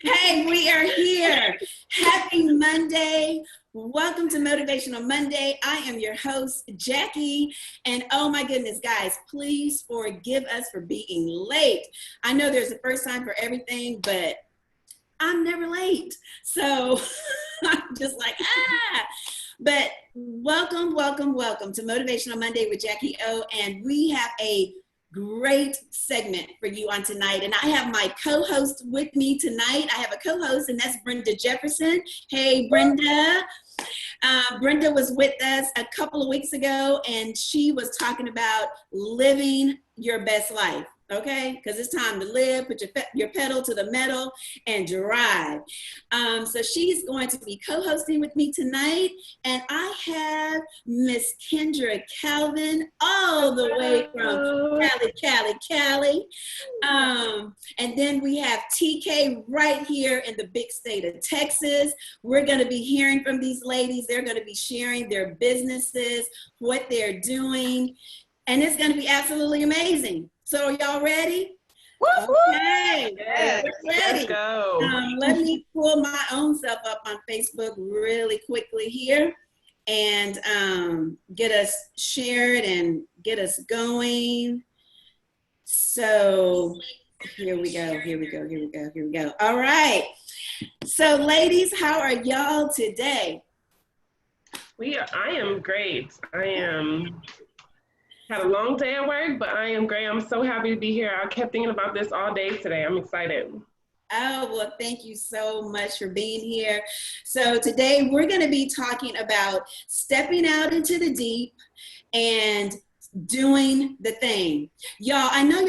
Hey, we are here. Happy Monday. Welcome to Motivational Monday. I am your host, Jackie. And oh my goodness, guys, please forgive us for being late. I know there's a first time for everything, but I'm never late. So I'm just like, But welcome to Motivational Monday with Jackie O. And we have a great segment for you on tonight. And I have my co-host with me tonight. I have a co-host, and that's Brenda Jefferson. Hey, Brenda. Brenda was with us a couple of weeks ago, and she was talking about living your best life. Okay, because it's time to live. Put your pedal to the metal and drive. So she's going to be co-hosting with me tonight, and I have Miss Kendra Calvin all the way from Cali. And then we have TK right here in the big state of Texas. We're going to be hearing from these ladies. They're going to be sharing their businesses, what they're doing, and it's going to be absolutely amazing. So are y'all ready? Okay, yes, we're ready. Let's go. Let me pull my own self up on Facebook really quickly here and get us shared and get us going. So here we go. All right. So ladies, how are y'all today? I am great. Had a long day at work, but I am great. I'm so happy to be here. I kept thinking about this all day today. I'm excited. Oh, well, thank you so much for being here. So today we're going to be talking about stepping out into the deep and doing the thing. Y'all, I know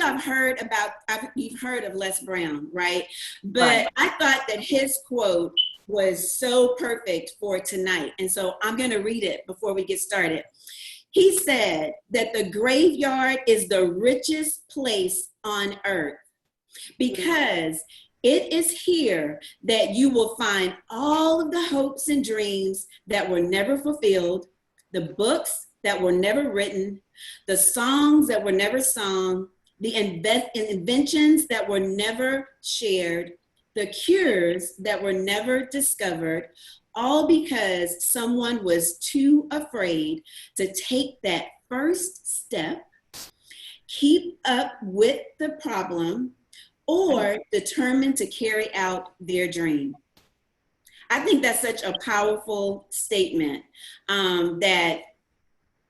you've heard of Les Brown, right? But I thought that his quote was so perfect for tonight. And so I'm going to read it before we get started. He said that the graveyard is the richest place on earth because it is here that you will find all of the hopes and dreams that were never fulfilled, the books that were never written, the songs that were never sung, the inventions that were never shared, the cures that were never discovered, all because someone was too afraid to take that first step, keep up with the problem, or determined to carry out their dream. I think that's such a powerful statement, that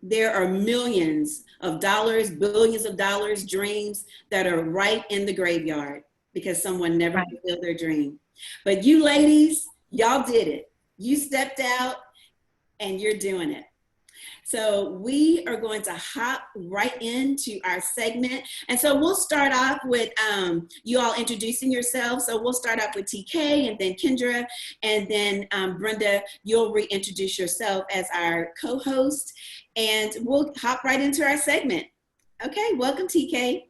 there are millions of dollars, billions of dollars, dreams that are right in the graveyard because someone never fulfilled their dream. But you ladies, y'all did it. You stepped out and you're doing it. So we are going to hop right into our segment. And so we'll start off with you all introducing yourselves. So we'll start off with TK and then Kendra, and then Brenda, you'll reintroduce yourself as our co-host, and we'll hop right into our segment. Okay, welcome TK.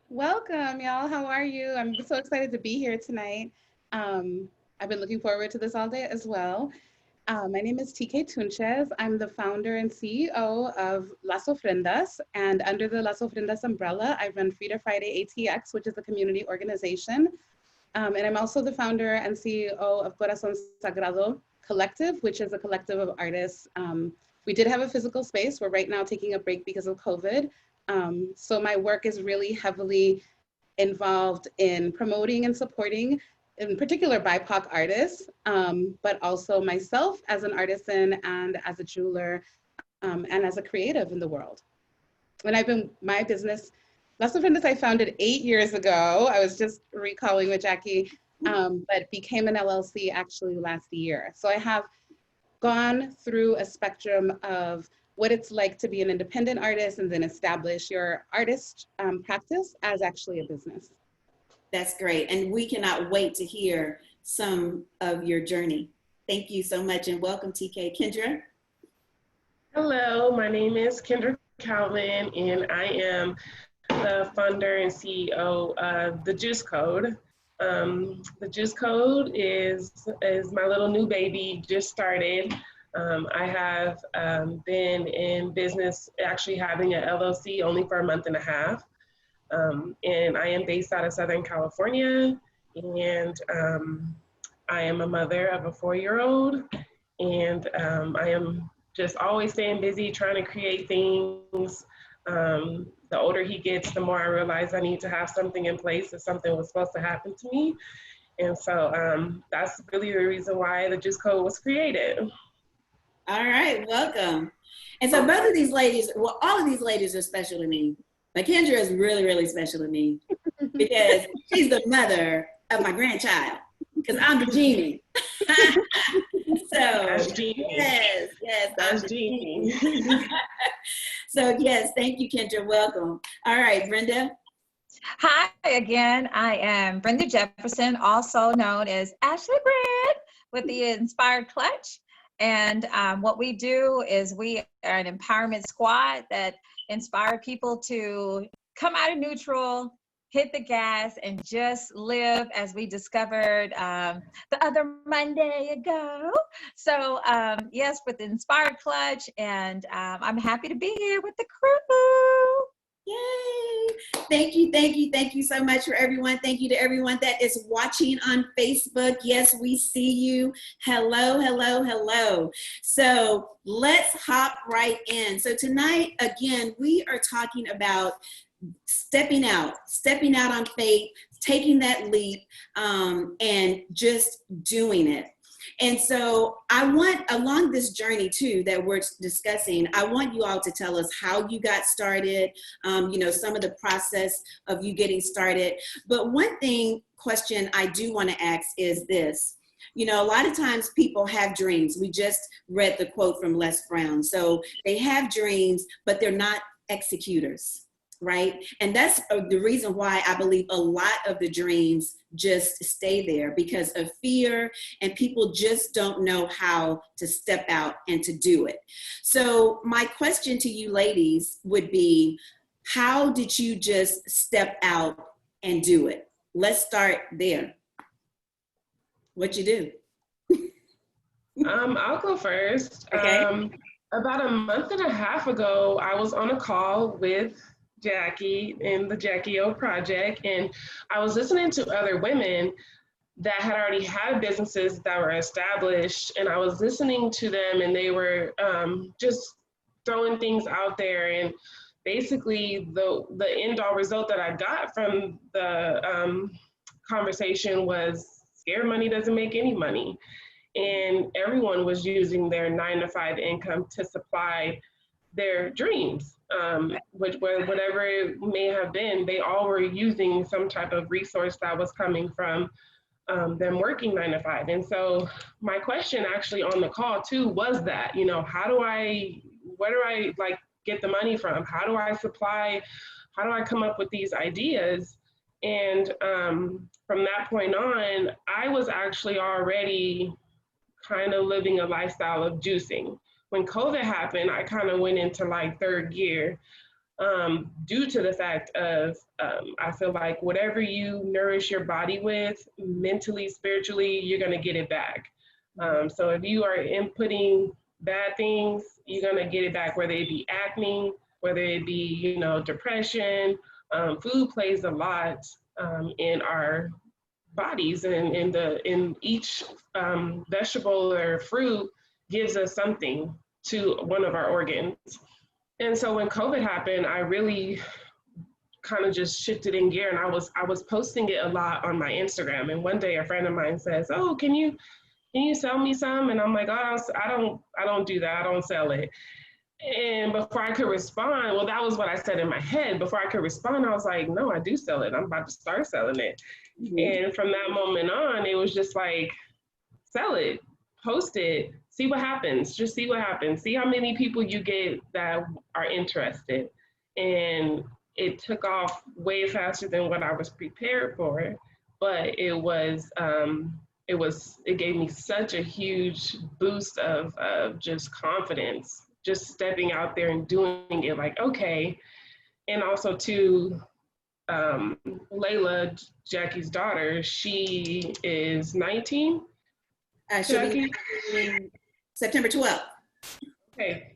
Welcome, y'all. How are you? I'm so excited to be here tonight. I've been looking forward to this all day as well. My name is TK Tunchez. I'm the founder and CEO of Las Ofrendas, and under the Las Ofrendas umbrella, I run Frida Friday ATX, which is a community organization. And I'm also the founder and CEO of Corazón Sagrado Collective, which is a collective of artists. We did have a physical space. We're right now taking a break because of COVID. So my work is really heavily involved in promoting and supporting, in particular, BIPOC artists, but also myself as an artisan and as a jeweler and as a creative in the world. And my business, Las Ofrendas, I founded 8 years ago. I was just recalling with Jackie, but became an LLC actually last year. So I have gone through a spectrum of what it's like to be an independent artist and then establish your artist practice as actually a business. That's great. And we cannot wait to hear some of your journey. Thank you so much and welcome, TK. Kendra? Hello, my name is Kendra Calvin, and I am the founder and CEO of The Juice Code. The Juice Code is my little new baby, just started. I have been in business, actually having an LLC only for a month and a half. And I am based out of Southern California. and I am a mother of a 4-year-old, and I am just always staying busy trying to create things. The older he gets, the more I realize I need to have something in place if something was supposed to happen to me. And so that's really the reason why the Juice Code was created. All right, welcome. And so both of these ladies, well, all of these ladies are special to me. But Kendra is really, really special to me because she's the mother of my grandchild, because I'm the genie. So, That's genie. yes, That's genie. So, yes, thank you, Kendra. Welcome. All right, Brenda. Hi again. I am Brenda Jefferson, also known as Ashley Brand with the Inspired Clutch. And what we do is we are an empowerment squad that inspire people to come out of neutral, hit the gas, and just live as we discovered the other Monday ago. So yes, with the Inspired Clutch, and I'm happy to be here with the crew. Yay! Thank you so much for everyone. Thank you to everyone that is watching on Facebook. Yes, we see you. Hello. So let's hop right in. So tonight, again, we are talking about stepping out on faith, taking that leap, and just doing it. And so I want, along this journey too that we're discussing, I want you all to tell us how you got started, some of the process of you getting started. But one question I do want to ask is this. A lot of times people have dreams. We just read the quote from Les Brown. So they have dreams, but they're not executors. Right? And that's the reason why I believe a lot of the dreams just stay there, because of fear, and people just don't know how to step out and to do it. So my question to you ladies would be, how did you just step out and do it? Let's start there. What you do? I'll go first. Okay. About a month and a half ago, I was on a call with Jacquie in the Jacquie Project, and I was listening to other women that had already had businesses that were established, and I was listening to them, and they were just throwing things out there, and basically the end all result that I got from the conversation was scared money doesn't make any money, and everyone was using their 9-to-5 income to supply their dreams, whatever it may have been. They all were using some type of resource that was coming from them working 9-to-5. And so my question actually on the call too was that, where do I like get the money from? How do I come up with these ideas? And from that point on, I was actually already kind of living a lifestyle of juicing. When COVID happened, I kind of went into like third gear due to the fact of, I feel like whatever you nourish your body with, mentally, spiritually, you're going to get it back. So if you are inputting bad things, you're going to get it back, whether it be acne, whether it be, depression. Food plays a lot in our bodies, and in each vegetable or fruit gives us something to one of our organs. And so when COVID happened, I really kind of just shifted in gear, and I was posting it a lot on my Instagram. And one day a friend of mine says, "Oh, can you sell me some?" And I'm like, "Oh, I don't do that. I don't sell it." And before I could respond, well, that was what I said in my head. Before I could respond, I was like, "No, I do sell it. I'm about to start selling it." Mm-hmm. And from that moment on, it was just like, sell it, post it, see what happens. Just see what happens. See how many people you get that are interested. And it took off way faster than what I was prepared for. But it gave me such a huge boost of just confidence, just stepping out there and doing it, like, okay. And also too, Layla, Jackie's daughter, she is 19. She'll be September 12th. Okay.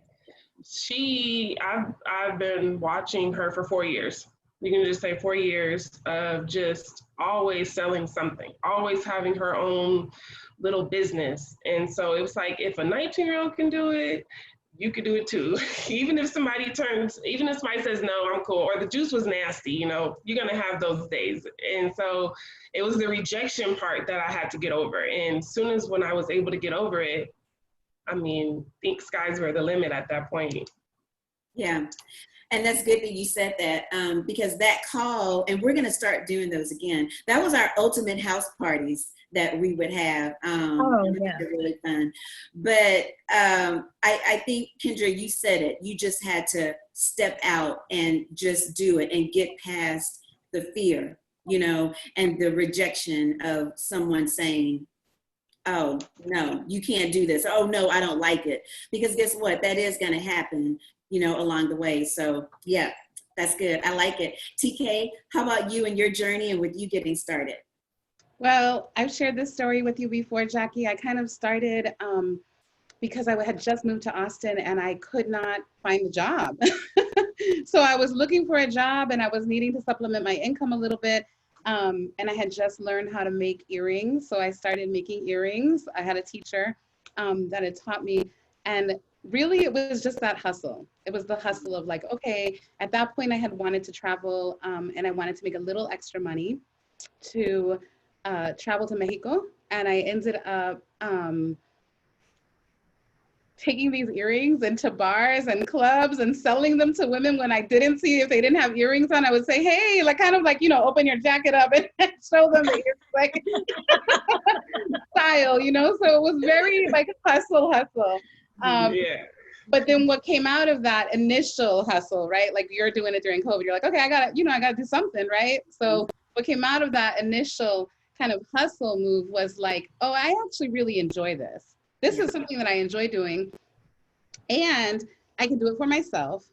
I've been watching her for 4 years. you can just say 4 years of just always selling something, always having her own little business. And so it was like, if a 19-year-old can do it, you could do it too. Even if somebody says, no, I'm cool, or the juice was nasty, you're going to have those days. And so it was the rejection part that I had to get over. And as soon as when I was able to get over it, I think skies were the limit at that point. Yeah. And that's good that you said that, because that call, and we're going to start doing those again. That was our ultimate house parties that we would have. Yeah. They're really fun. But I think, Kendra, you said it. You just had to step out and just do it and get past the fear, and the rejection of someone saying, oh, no, you can't do this. Oh, no, I don't like it. Because guess what? That is going to happen, along the way. So yeah, that's good. I like it. TK, how about you and your journey and with you getting started? Well, I've shared this story with you before, Jackie. I kind of started because I had just moved to Austin and I could not find a job. So I was looking for a job and I was needing to supplement my income a little bit. And I had just learned how to make earrings. So I started making earrings. I had a teacher that had taught me. And really, it was just that hustle. It was the hustle of like, okay, at that point I had wanted to travel and I wanted to make a little extra money to travel to Mexico. And I ended up taking these earrings into bars and clubs and selling them to women when I didn't see if they didn't have earrings on. I would say, hey, open your jacket up and show them the earrings, like style, So it was very like hustle. Yeah. But then what came out of that initial hustle, right? Like you're doing it during COVID. You're like, okay, I gotta do something, right? So what came out of that initial kind of hustle move was like, oh, I actually really enjoy this. This is something that I enjoy doing, and I can do it for myself.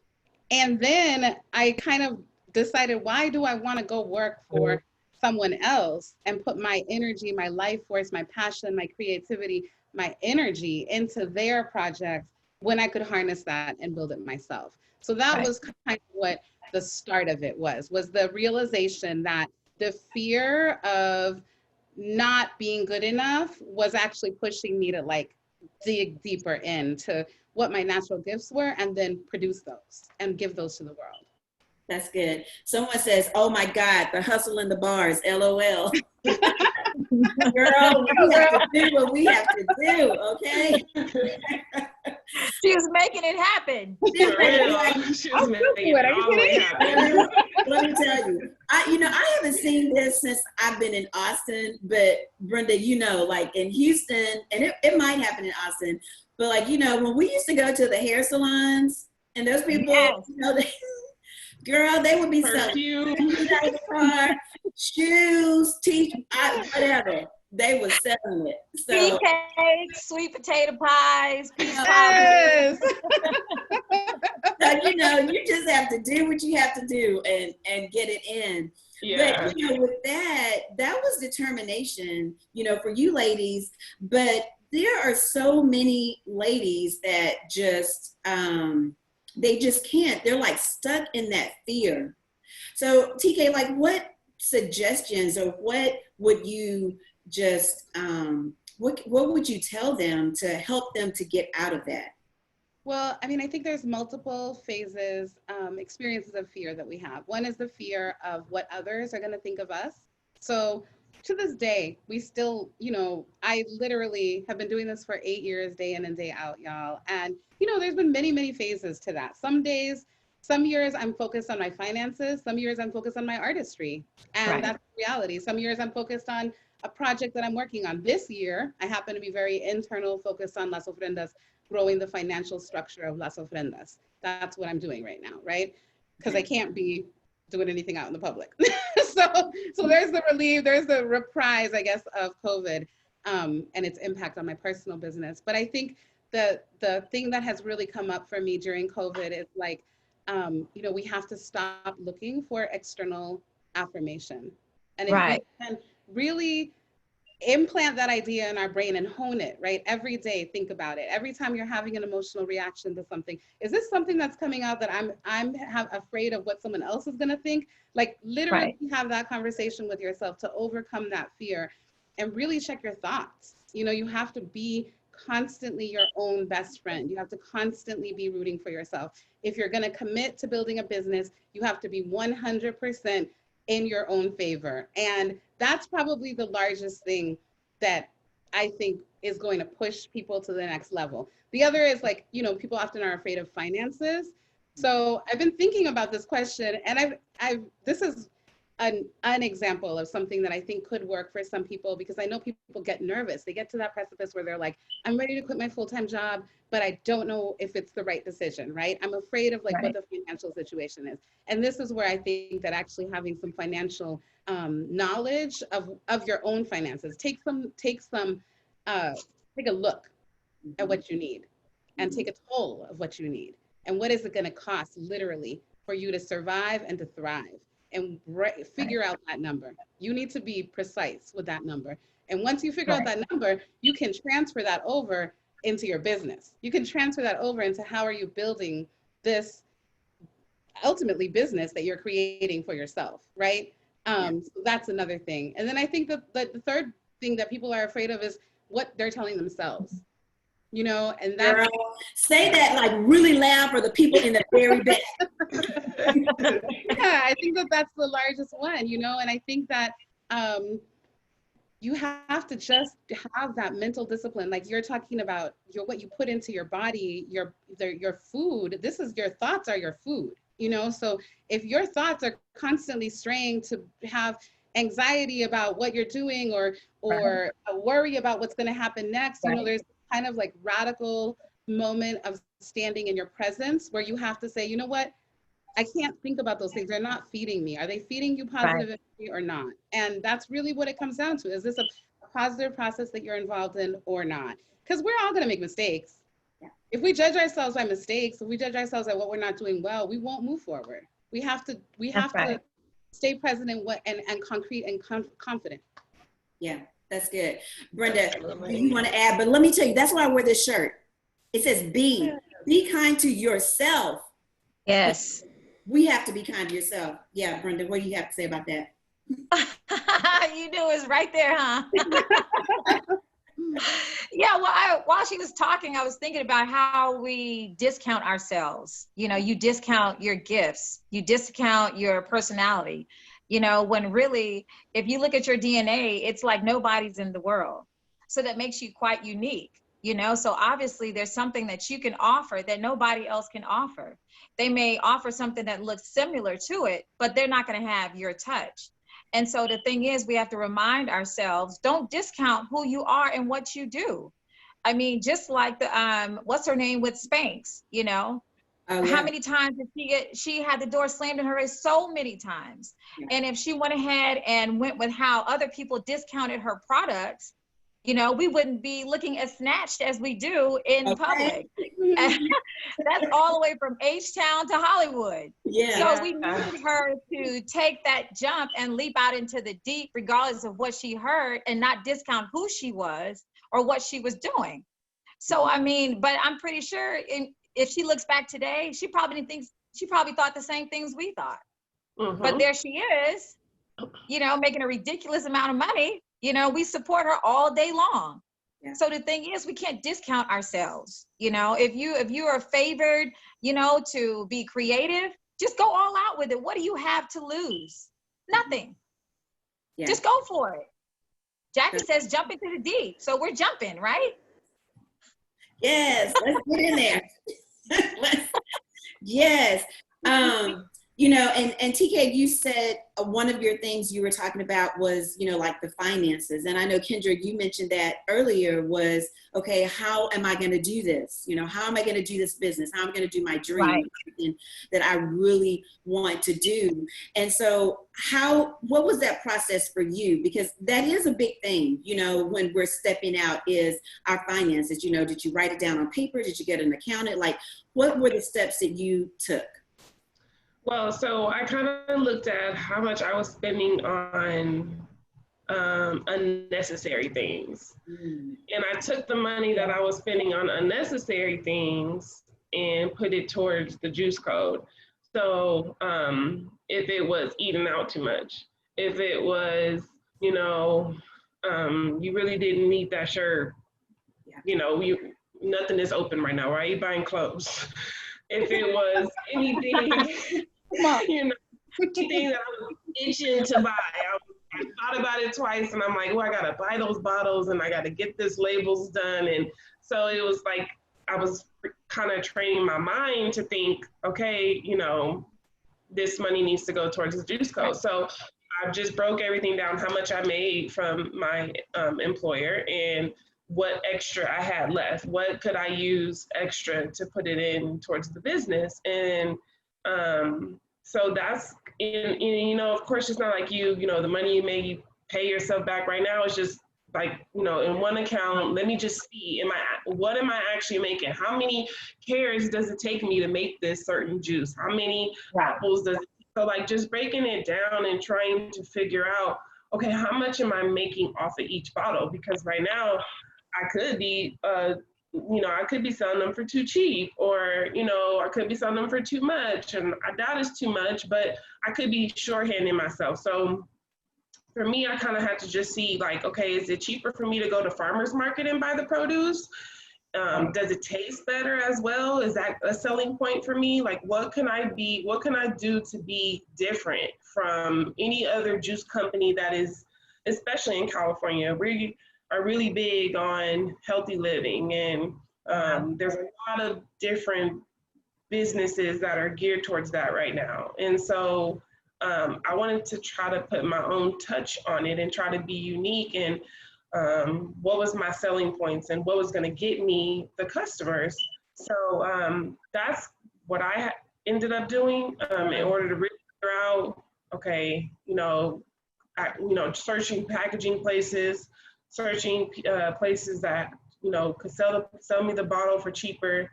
And then I kind of decided, why do I want to go work for someone else and put my energy, my life force, my passion, my creativity, my energy into their projects when I could harness that and build it myself? So that was kind of what the start of it was the realization that the fear of not being good enough was actually pushing me to like dig deeper into what my natural gifts were and then produce those and give those to the world. That's good. Someone says, oh my God, the hustle in the bars, LOL. Girl, we have to do what we have to do, okay? She was making it happen. She was making it all the way happen. Let me tell you, I haven't seen this since I've been in Austin, but Brenda, like in Houston, and it might happen in Austin, but like, when we used to go to the hair salons and those people, girl, they would be selling car, shoes, whatever. They were selling it. So, tea cakes, sweet potato pies, peach yes. So, you just have to do what you have to do and get it in. Yeah. But, with that was determination, for you ladies. But there are so many ladies that just, they just can't. They're like stuck in that fear. So TK, like what suggestions or what would you just, what would you tell them to help them to get out of that? Well, I think there's multiple phases, experiences of fear that we have. One is the fear of what others are going to think of us. So to this day, we still, I literally have been doing this for 8 years, day in and day out, y'all. And, there's been many, many phases to that. Some years I'm focused on my finances. Some years I'm focused on my artistry. And that's the reality. Some years I'm focused on a project that I'm working on. This year, I happen to be very internal, focused on Las Ofrendas, growing the financial structure of Las Ofrendas. That's what I'm doing right now, right? Because I can't be doing anything out in the public. So there's the relief, there's the reprise, I guess, of COVID and its impact on my personal business. But I think the thing that has really come up for me during COVID is like, we have to stop looking for external affirmation. And if we can really implant that idea in our brain and hone it, right? Every day, think about it. Every time you're having an emotional reaction to something, is this something that's coming out that I'm afraid of what someone else is going to think? Like literally have that conversation with yourself to overcome that fear and really check your thoughts. You know, you have to be constantly your own best friend. You have to constantly be rooting for yourself. If you're going to commit to building a business, you have to be 100% in your own favor. And that's probably the largest thing that I think is going to push people to the next level. The other is like, you know, people often are afraid of finances. So I've been thinking about this question, and this is an example of something that I think could work for some people, because I know people get nervous. They get to that precipice where they're like, I'm ready to quit my full-time job, but I don't know if it's the right decision, right? I'm afraid of like what the financial situation is. And this is where I think that actually having some financial knowledge of your own finances, take a look at what you need and take a toll of what you need. And what is it going to cost literally for you to survive and to thrive? And figure out that number. You need to be precise with that number. And once you figure out that number, you can transfer that over into your business. You can transfer that over into how are you building this ultimately business that you're creating for yourself, right? So that's another thing. And then I think that the third thing that people are afraid of is what they're telling themselves. You know, and that's— Girl, say that like really loud for the people in the very back. Yeah, I think that that's the largest one, you know, and I think that you have to just have that mental discipline. Like you're talking about what you put into your body, your food. Your thoughts are your food, you know. So if your thoughts are constantly straying to have anxiety about what you're doing or a worry about what's going to happen next, you know, there's kind of like radical moment of standing in your presence where you have to say, you know what, I can't think about those things. They're not feeding me. Are they feeding you positive energy or not? And that's really what it comes down to. Is this a positive process that you're involved in or not? Because we're all going to make mistakes. If we judge ourselves by mistakes, if we judge ourselves at what we're not doing well, we won't move forward. We have to stay present in and concrete and confident. Yeah, that's good. Brenda, you want to add, but let me tell you, that's why I wear this shirt. It says be kind to yourself. Yes. We have to be kind to yourself. Yeah, Brenda, what do you have to say about that? You knew it was right there, huh? Yeah, well, while she was talking, I was thinking about how we discount ourselves. You know, you discount your gifts, you discount your personality, you know, when really, if you look at your DNA, it's like nobody's in the world. So that makes you quite unique, you know? So obviously there's something that you can offer that nobody else can offer. They may offer something that looks similar to it, but they're not going to have your touch. And so the thing is, we have to remind ourselves, don't discount who you are and what you do. I mean, just like the, what's her name with Spanx, you know? Oh, yeah. How many times did she had the door slammed in her face? So many times. Yeah. And if she went ahead and went with how other people discounted her products, you know, we wouldn't be looking as snatched as we do in public. That's all the way from H-Town to Hollywood. Yeah. So we needed her to take that jump and leap out into the deep, regardless of what she heard, and not discount who she was or what she was doing. So, I mean, but I'm pretty sure if she looks back today, she probably thought the same things we thought. Mm-hmm. But there she is, you know, making a ridiculous amount of money. You know, we support her all day long. Yeah. So the thing is, we can't discount ourselves. You know, if you are favored, you know, to be creative, just go all out with it. What do you have to lose? Nothing. Yeah. Just go for it. Jackie says jump into the deep. So we're jumping, right? Yes, let's get in there. Yes. You know, and TK, you said one of your things you were talking about was, you know, like the finances. And I know, Kendra, you mentioned that earlier was, okay, how am I going to do this? You know, how am I going to do this business? How am I going to do my dream, right, that I really want to do? And so what was that process for you? Because that is a big thing, you know, when we're stepping out, is our finances. You know, did you write it down on paper? Did you get an accountant? Like, what were the steps that you took? Well, so I kind of looked at how much I was spending on unnecessary things. Mm. And I took the money that I was spending on unnecessary things and put it towards the juice code. So if it was eating out too much, if it was, you know, you really didn't need that shirt, Yeah. you know, nothing is open right now, right? You buying clothes. If it was anything, you know, anything that I was itching to buy, I thought about it twice, and I'm like, well, I gotta buy those bottles, and I gotta get this labels done, and so it was like I was kind of training my mind to think, okay, you know, this money needs to go towards the juice code. So I just broke everything down, how much I made from my employer and what extra I had left. What could I use extra to put it in towards the business? And so that's, you know, of course, it's not like you know, the money you may pay yourself back right now is just like, you know, in one account, let me just see, what am I actually making? How many carrots does it take me to make this certain juice? How many apples does it take? So like just breaking it down and trying to figure out, okay, how much am I making off of each bottle? Because right now I could be, you know, I could be selling them for too cheap, or, you know, I could be selling them for too much, and I doubt it's too much, but I could be shorthanding myself. So for me, I kind of had to just see like, okay, is it cheaper for me to go to farmer's market and buy the produce? Does it taste better as well? Is that a selling point for me? Like, what can I do to be different from any other juice company that is, especially in California, we are really big on healthy living, and there's a lot of different businesses that are geared towards that right now. And so I wanted to try to put my own touch on it and try to be unique, and what was my selling points and what was going to get me the customers. So that's what I ended up doing in order to really figure out, okay, you know, searching packaging places, searching places that, you know, could sell me the bottle for cheaper.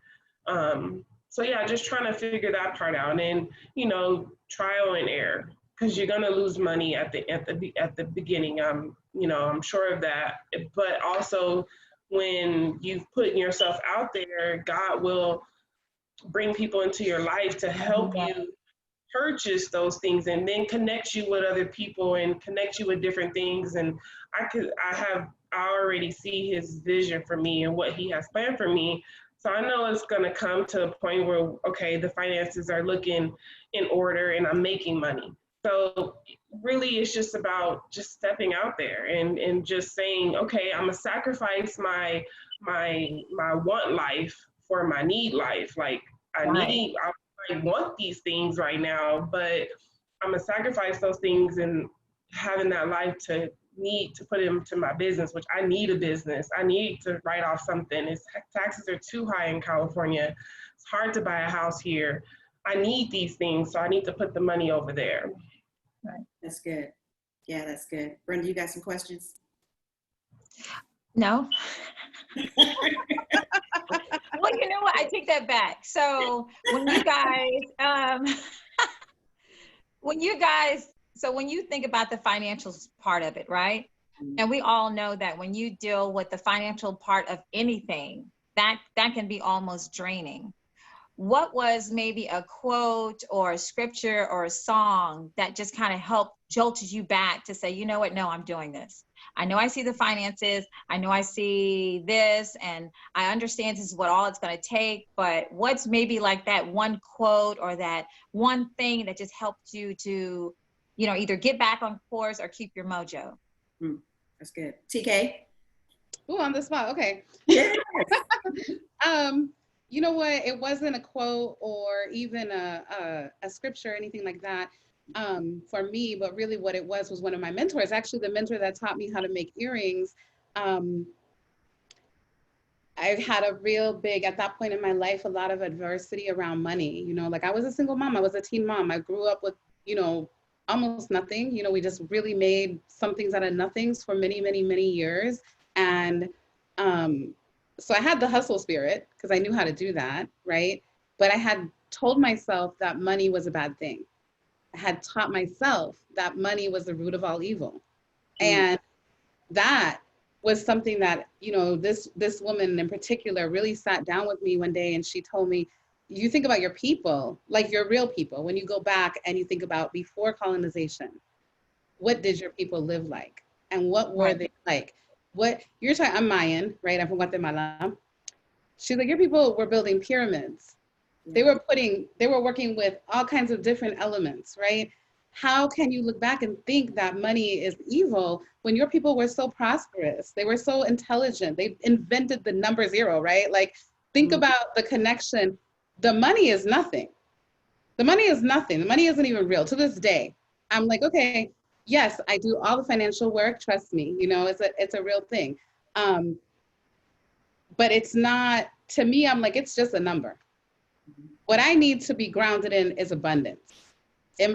So yeah, just trying to figure that part out, and, you know, trial and error, because you're gonna lose money at the beginning. You know, I'm sure of that. But also, when you've put yourself out there, God will bring people into your life to help you purchase those things, and then connect you with other people and connect you with different things. And I already see His vision for me and what He has planned for me. So I know it's going to come to a point where, okay, the finances are looking in order and I'm making money. So really it's just about just stepping out there and just saying, okay, I'm gonna sacrifice my want life for my need life. Like I want these things right now, but I'm gonna sacrifice those things and having that life to need to put into my business, which I need a business. I need to write off something. Taxes are too high in California. It's hard to buy a house here. I need these things, so I need to put the money over there. Right. That's good. Yeah, that's good. Brenda, you got some questions? No. Well, you know what? I take that back. So when you guys, so when you think about the financial part of it, right? And we all know that when you deal with the financial part of anything, that can be almost draining. What was maybe a quote or a scripture or a song that just kind of helped jolted you back to say, you know what, no, I'm doing this. I know I see the finances. I know I see this, and I understand this is what all it's going to take, but what's maybe like that one quote or that one thing that just helped you to, you know, either get back on course or keep your mojo? That's good. TK? Ooh, on the spot. Okay. Yes. You know what? It wasn't a quote or even a scripture or anything like that for me, but really what it was one of my mentors, actually the mentor that taught me how to make earrings. I had a real big, at that point in my life, a lot of adversity around money. You know, like I was a single mom. I was a teen mom. I grew up with, you know, almost nothing. You know, we just really made some things out of nothings for many, many, many years. And so I had the hustle spirit because I knew how to do that, right? But I had told myself that money was a bad thing. I had taught myself that money was the root of all evil. And that was something that, you know, this woman in particular really sat down with me one day and she told me, you think about your people, like your real people, when you go back and you think about before colonization, what did your people live like? And what were they like? What you're talking, I'm Mayan, right? I'm from Guatemala. She's like, your people were building pyramids. They were working with all kinds of different elements, right? How can you look back and think that money is evil when your people were so prosperous? They were so intelligent. They invented the number zero, right? Like, think about the connection. The money is nothing. The money is nothing. The money isn't even real to this day. I'm like, okay, yes, I do all the financial work. Trust me, you know, it's a real thing. But it's not, to me, I'm like, it's just a number. What I need to be grounded in is abundance.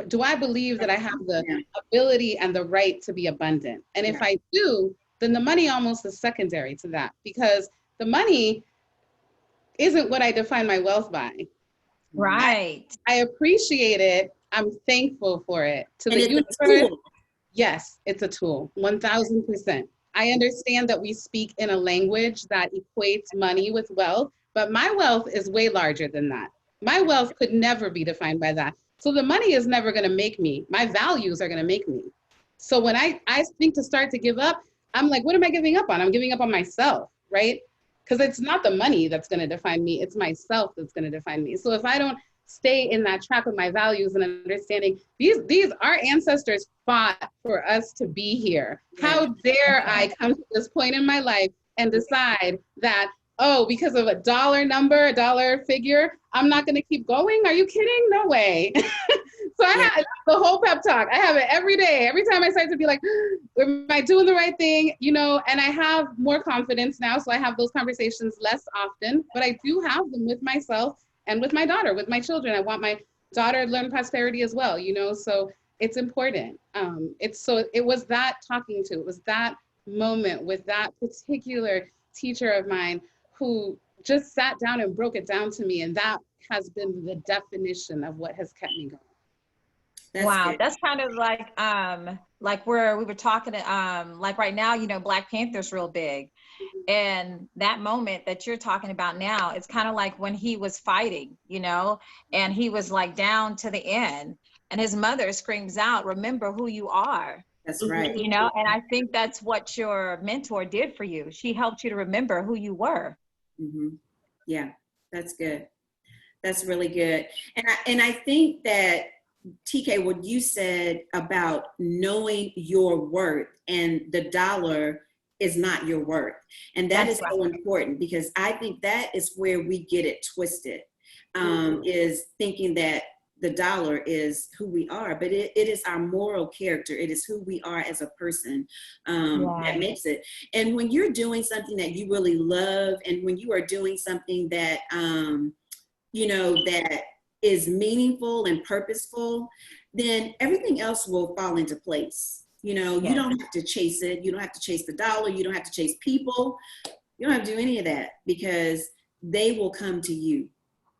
Do I believe that I have the ability and the right to be abundant? And if I do, then the money almost is secondary to that, because the money isn't what I define my wealth by. Right. I appreciate it. I'm thankful for it. To And the it's universe, a tool. yes, it's a tool, 1000%. I understand that we speak in a language that equates money with wealth, but my wealth is way larger than that. My wealth could never be defined by that. So the money is never going to make me. My values are going to make me. So when I think to start to give up, I'm like, what am I giving up on? I'm giving up on myself, right? Because it's not the money that's going to define me. It's myself that's going to define me. So if I don't stay in that track of my values and understanding, these our ancestors fought for us to be here. How dare I come to this point in my life and decide that, oh, because of a dollar number, a dollar figure, I'm not going to keep going? Are you kidding? No way. So I have the whole pep talk. I have it every day. Every time I start to be like, am I doing the right thing? You know, and I have more confidence now. So I have those conversations less often, but I do have them with myself and with my daughter, with my children. I want my daughter to learn prosperity as well, you know, so it's important. It was that talking to, it was that moment with that particular teacher of mine who just sat down and broke it down to me. And that has been the definition of what has kept me going. Wow, that's kind of like where we were talking, like right now, you know, Black Panther's real big. And that moment that you're talking about now, it's kind of like when he was fighting, you know, and he was like down to the end and his mother screams out, remember who you are. That's right. You know, and I think that's what your mentor did for you. She helped you to remember who you were. Yeah, that's good. That's really good. And I think that, TK, what you said about knowing your worth and the dollar is not your worth. And that is so important, because I think that is where we get it twisted, is thinking that the dollar is who we are, but it is our moral character. It is who we are as a person that makes it. And when you're doing something that you really love, and when you are doing something that, you know, that is meaningful and purposeful, then everything else will fall into place. You know, you don't have to chase it. You don't have to chase the dollar. You don't have to chase people. You don't have to do any of that, because they will come to you.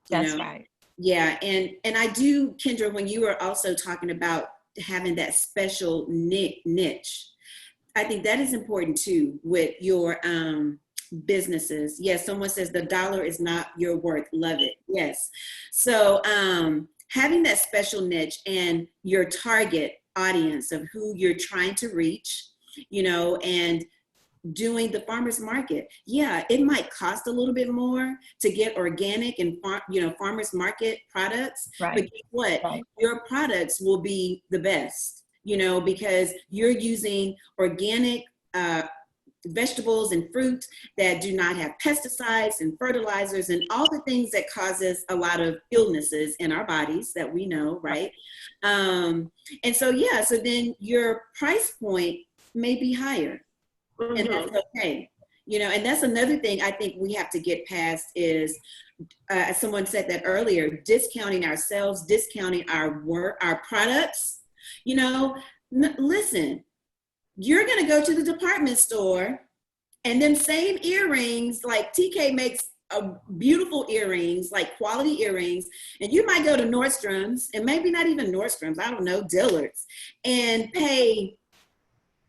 That's right. Yeah. And I do, Kendra, when you were also talking about having that special niche, I think that is important too with your businesses. Yes, someone says the dollar is not your worth. Love it. Yes. So having that special niche and your target audience of who you're trying to reach, you know, and doing the farmers market. Yeah, it might cost a little bit more to get organic and farmers market products, but guess what? Your products will be the best, you know, because you're using organic vegetables and fruits that do not have pesticides and fertilizers and all the things that causes a lot of illnesses in our bodies that we know, right? And so, yeah, so then your price point may be higher, and that's okay. You know, and that's another thing I think we have to get past is, as someone said that earlier, discounting ourselves, discounting our work, our products. You know, listen, you're going to go to the department store and them same earrings, like TK makes beautiful earrings, like quality earrings, and you might go to Nordstrom's, and maybe not even Nordstrom's, I don't know, Dillard's, and pay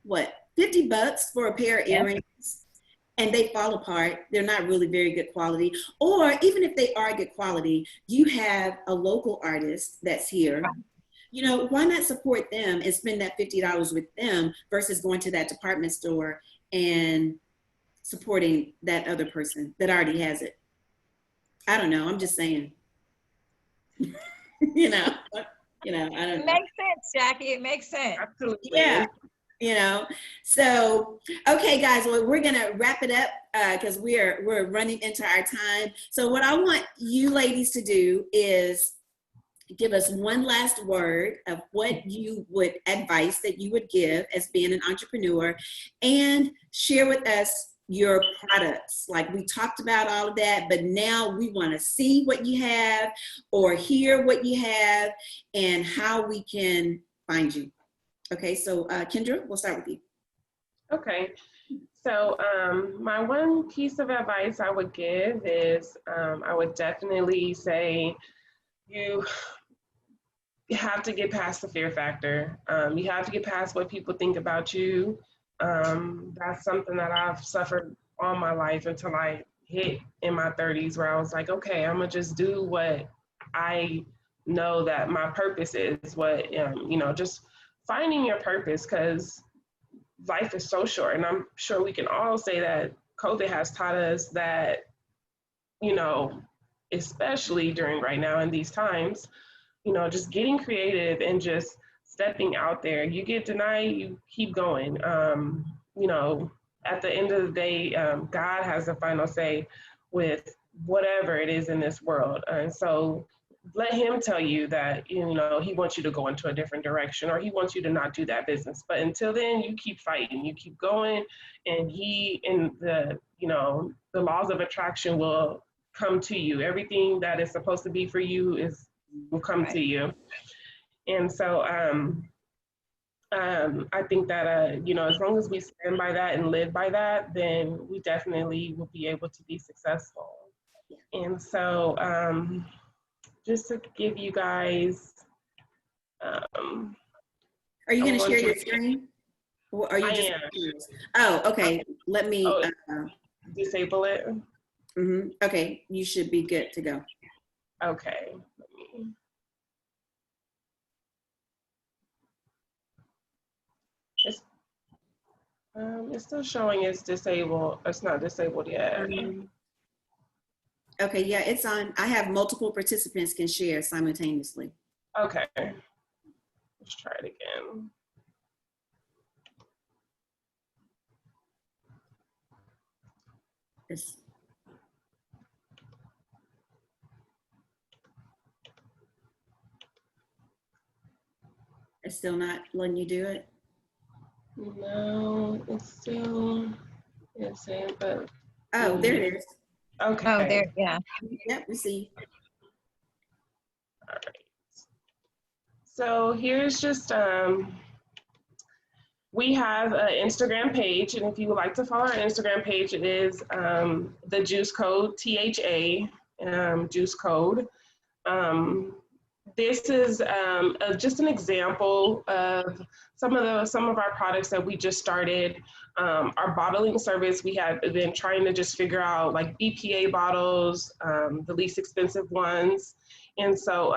what, $50 for a pair of earrings and they fall apart. They're not really very good quality. Or even if they are good quality, you have a local artist that's here. You know, why not support them and spend that $50 with them versus going to that department store and supporting that other person that already has it? I don't know. I'm just saying. you know, I don't know. It makes sense, Jackie. It makes sense. Absolutely. Yeah. So, okay, guys, well, we're going to wrap it up because we're running into our time. So what I want you ladies to do is give us one last word of what you would advice that you would give as being an entrepreneur, and share with us your products. Like, we talked about all of that, but now we want to see what you have or hear what you have and how we can find you. Okay, so Kendra, we'll start with you. Okay, so my one piece of advice I would give is I would definitely say you have to get past the fear factor. You have to get past what people think about you. That's something that I've suffered all my life until I hit in my 30s, where I was like, okay, I'm gonna just do what I know that my purpose is, what, just finding your purpose, because life is so short. And I'm sure we can all say that COVID has taught us that, especially during right now in these times, just getting creative and just stepping out there. You get denied, you keep going. At the end of the day, God has the final say with whatever it is in this world. And so let him tell you that, he wants you to go into a different direction, or he wants you to not do that business. But until then, you keep fighting, you keep going, and the laws of attraction will come to you. Everything that is supposed to be for you will come to you. And so I think that, as long as we stand by that and live by that, then we definitely will be able to be successful. And so just to give you guys. Are you going to share your screen? Or are you just? Oh, okay. Let me disable it. Mm-hmm. Okay, you should be good to go. Okay. It's still showing it's disabled. It's not disabled yet. Okay, yeah, it's on. I have multiple participants can share simultaneously. Okay. Let's try it again. It's still not letting you do it? No, it's still saying, but. Oh, there it is. Okay. Oh, there, yeah. Yep, we see. All right. So here's just, we have an Instagram page, and if you would like to follow our Instagram page, it is the Juice Code, THA, Juice Code. This is just an example of some of our products that we just started. Our bottling service, we have been trying to just figure out like BPA bottles, the least expensive ones. And so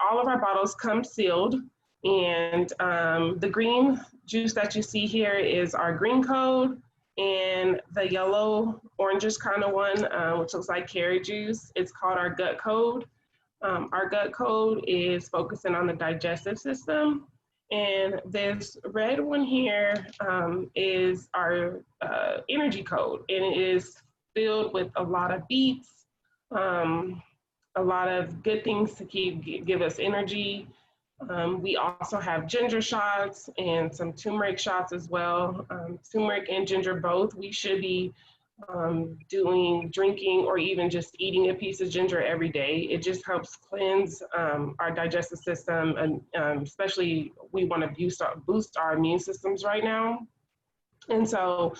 all of our bottles come sealed. And the green juice that you see here is our green code, and the yellow orangish kind of one, which looks like carrot juice, it's called our gut code. Our gut code is focusing on the digestive system. And this red one here is our energy code, and it is filled with a lot of beets, a lot of good things to give us energy. We also have ginger shots and some turmeric shots as well. Turmeric and ginger both. We should be drinking, or even just eating a piece of ginger every day. It just helps cleanse our digestive system, and especially we want to boost our immune systems right now. And so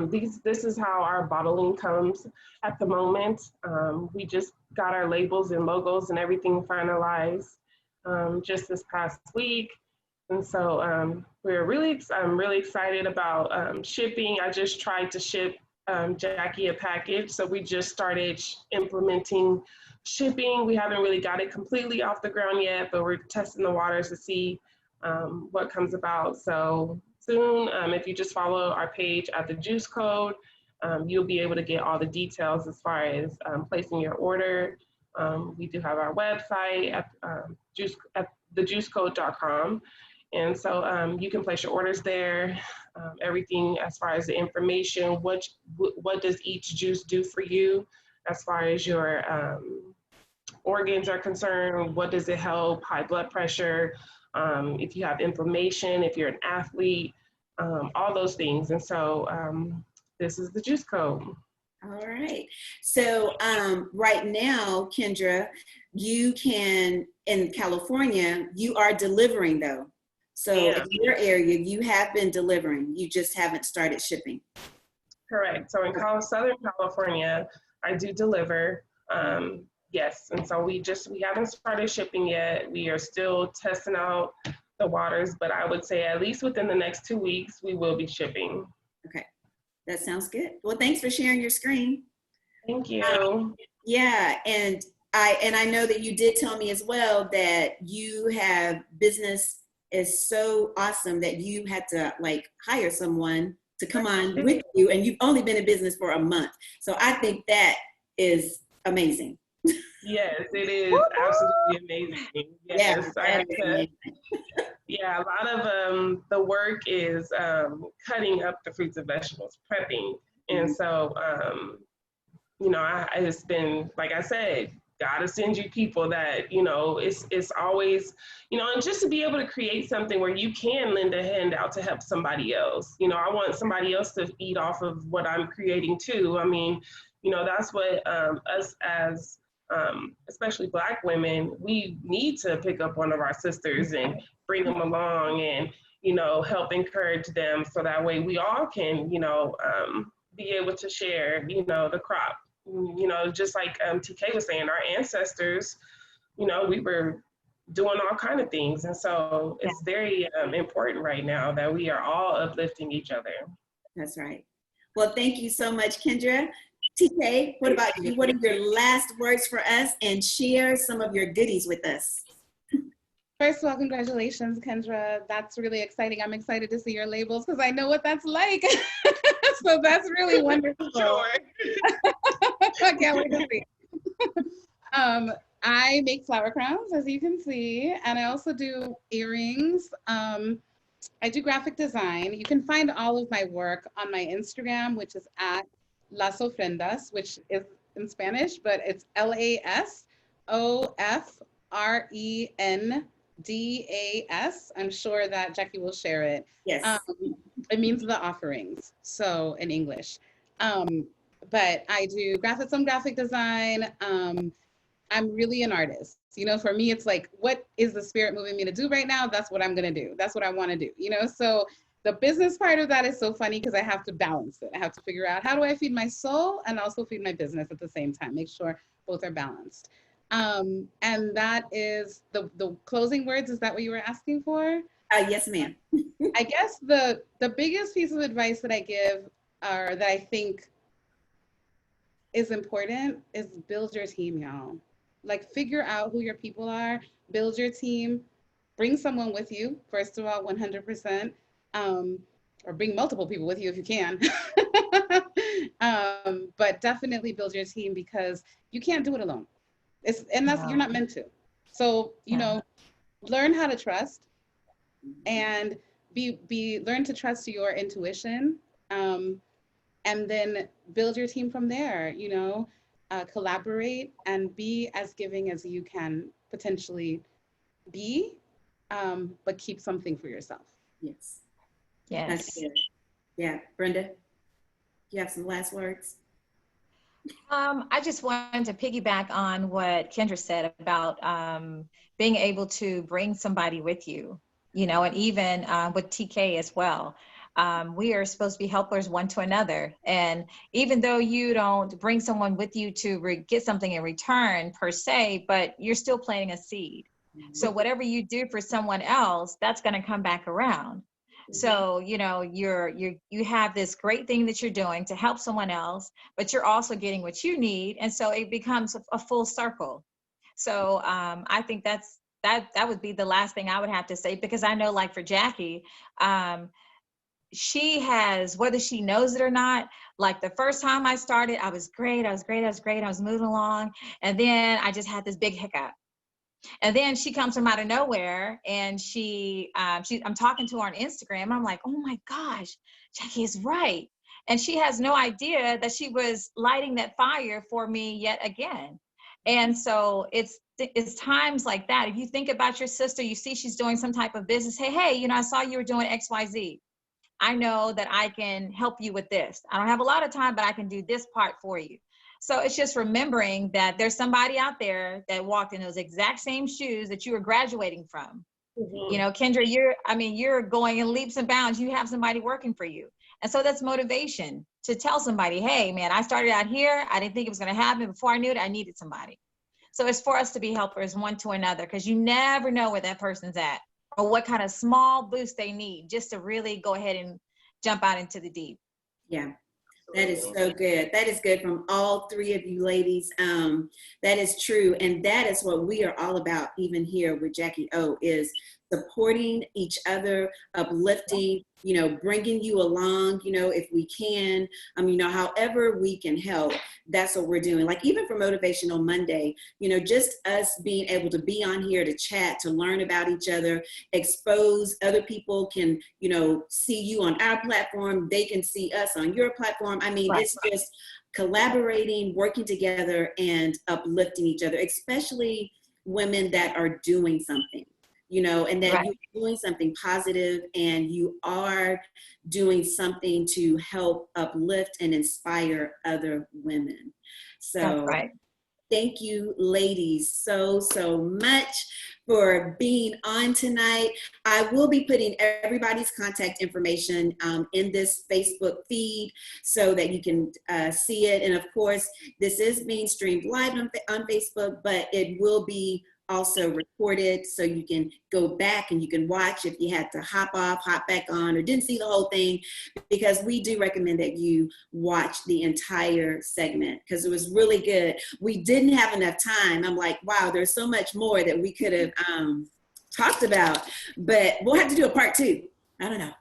this is how our bottling comes at the moment. We just got our labels and logos and everything finalized just this past week. And so I'm really excited about shipping. I just tried to ship Jacquie a package. So we just started implementing shipping. We haven't really got it completely off the ground yet, but we're testing the waters to see what comes about. So soon, if you just follow our page at the Juice Code, you'll be able to get all the details as far as placing your order. We do have our website at thejuicecode.com. And so you can place your orders there. Everything as far as the information, what does each juice do for you as far as your organs are concerned, what does it help, high blood pressure, if you have inflammation, if you're an athlete, all those things. And so this is the Juice Code. All right. So right now, Kendra, you can, in California, you are delivering though. So Yeah. in your area, you have been delivering. You just haven't started shipping. Correct. So in Southern California, I do deliver. Yes. And so we haven't started shipping yet. We are still testing out the waters, but I would say at least within the next 2 weeks, we will be shipping. Okay. That sounds good. Well, thanks for sharing your screen. Thank you. Yeah. And I know that you did tell me as well that you have business is so awesome that you had to like hire someone to come on with you, and you've only been in business for a month. So I think that is amazing. Yes, it is absolutely amazing. Yes, yeah, a lot of the work is cutting up the fruits and vegetables, prepping. And so, it's been, like I said, gotta send you people that, it's always, and just to be able to create something where you can lend a hand out to help somebody else. I want somebody else to eat off of what I'm creating too. I mean, that's what us as especially Black women, we need to pick up one of our sisters and bring them along and, help encourage them so that way we all can, be able to share, the crop. Just like TK was saying, our ancestors, we were doing all kind of things. And so it's very important right now that we are all uplifting each other. That's right. Well, thank you so much, Kendra. TK, what about you? What are your last words for us, and share some of your goodies with us? First of all, congratulations, Kendra. That's really exciting. I'm excited to see your labels because I know what that's like. So that's really wonderful. Sure. I can't wait to see. I make flower crowns, as you can see, and I also do earrings. I do graphic design. You can find all of my work on my Instagram, which is at Las Ofrendas, which is in Spanish, but it's LASOFRENDAS. I'm sure that Jacquie will share it. Yes. It means the offerings, so in English. But I do some graphic design. I'm really an artist. For me, it's like, what is the spirit moving me to do right now? That's what I'm gonna do. That's what I wanna do, So the business part of that is so funny because I have to balance it. I have to figure out, how do I feed my soul and also feed my business at the same time, make sure both are balanced. And that is the closing words. Is that what you were asking for? Yes, ma'am. I guess the biggest piece of advice that I give, or that I think is important, is build your team, y'all. Like, figure out who your people are, build your team, bring someone with you, first of all, 100%, or bring multiple people with you if you can. But definitely build your team, because you can't do it alone. You're not meant to. So, learn how to trust, and learn to trust your intuition, and then build your team from there. Collaborate and be as giving as you can potentially be, but keep something for yourself. Yes. Yes. That's good. Yeah, Brenda, you have some last words? I just wanted to piggyback on what Kendra said about being able to bring somebody with you, and even with TK as well. We are supposed to be helpers one to another. And even though you don't bring someone with you to get something in return per se, but you're still planting a seed. So whatever you do for someone else, that's going to come back around. So, you know, you have this great thing that you're doing to help someone else, but you're also getting what you need. And so it becomes a full circle. So I think that would be the last thing I would have to say, because I know, like for Jacquie, she has, whether she knows it or not, like the first time I started, I was great. I was moving along. And then I just had this big hiccup. And then she comes from out of nowhere, and I'm talking to her on Instagram. And I'm like, oh my gosh, Jacquie is right. And she has no idea that she was lighting that fire for me yet again. And so it's times like that. If you think about your sister, you see she's doing some type of business. Hey, you know, I saw you were doing XYZ. I know that I can help you with this. I don't have a lot of time, but I can do this part for you. So it's just remembering that there's somebody out there that walked in those exact same shoes that you were graduating from. You know, Kendra, you're going in leaps and bounds. You have somebody working for you. And so that's motivation to tell somebody, hey, man, I started out here. I didn't think it was going to happen. Before I knew it, I needed somebody. So it's for us to be helpers one to another, because you never know where that person's at or what kind of small boost they need just to really go ahead and jump out into the deep. Yeah. That is so good. That is good from all three of you ladies. That is true. And that is what we are all about, even here with Jacquie O, is supporting each other, uplifting, you know, bringing you along, you know, if we can, you know, however we can help, that's what we're doing. Like even for Motivational Monday, you know, just us being able to be on here to chat, to learn about each other, expose other people can, you know, see you on our platform. They can see us on your platform. I mean, It's just collaborating, working together and uplifting each other, especially women that are doing something. You know, and that you're doing something positive and you are doing something to help uplift and inspire other women. So thank you, ladies, so much for being on tonight. I will be putting everybody's contact information in this Facebook feed so that you can see it. And of course, this is being streamed live on Facebook, but it will be also recorded, so you can go back and you can watch if you had to hop off, hop back on, or didn't see the whole thing, because we do recommend that you watch the entire segment because it was really good. We didn't have enough time. I'm like, wow, there's so much more that we could have talked about, but we'll have to do a part 2. I don't know.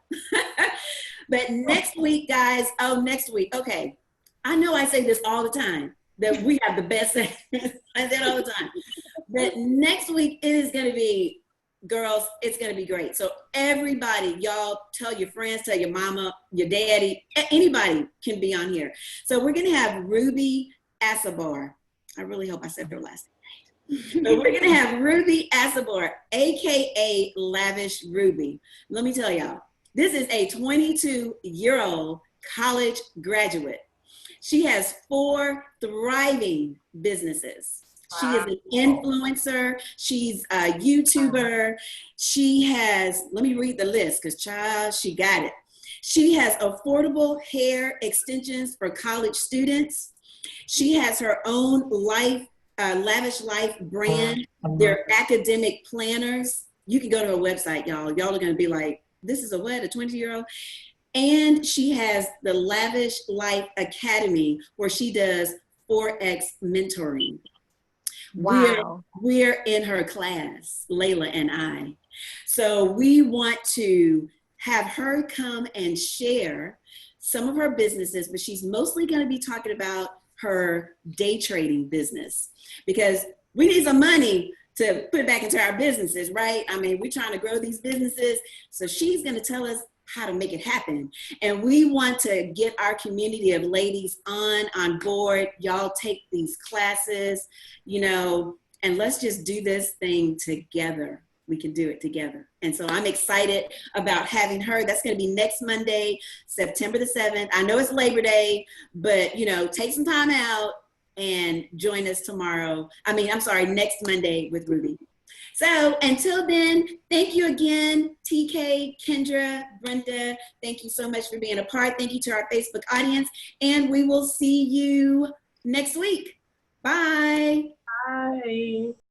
But next week, guys, next week, okay. I know I say this all the time, that we have the best segments. I say it all the time. But next week it is going to be, girls, it's going to be great. So everybody, y'all tell your friends, tell your mama, your daddy, anybody can be on here. So we're going to have Ruby Asabar. I really hope I said her last name. But we're going to have Ruby Asabar, AKA Lavish Ruby. Let me tell y'all, this is a 22-year-old college graduate. She has 4 thriving businesses. She is an influencer. She's a YouTuber. She has, let me read the list because child, she got it. She has affordable hair extensions for college students. She has her own Lavish Life brand. They're academic planners. You can go to her website, y'all. Y'all are going to be like, this is a 20-year-old? And she has the Lavish Life Academy where she does Forex mentoring. Wow. We're in her class, Layla and I. So we want to have her come and share some of her businesses, but she's mostly going to be talking about her day trading business because we need some money to put it back into our businesses, right? I mean, we're trying to grow these businesses. So she's going to tell us how to make it happen. And we want to get our community of ladies on board. Y'all take these classes, you know, and let's just do this thing together. We can do it together. And so I'm excited about having her. That's going to be next Monday, September the 7th. I know it's Labor Day, but, you know, take some time out and join us next Monday with Ruby. So until then, thank you again, TK, Kendra, Brenda. Thank you so much for being a part. Thank you to our Facebook audience. And we will see you next week. Bye. Bye.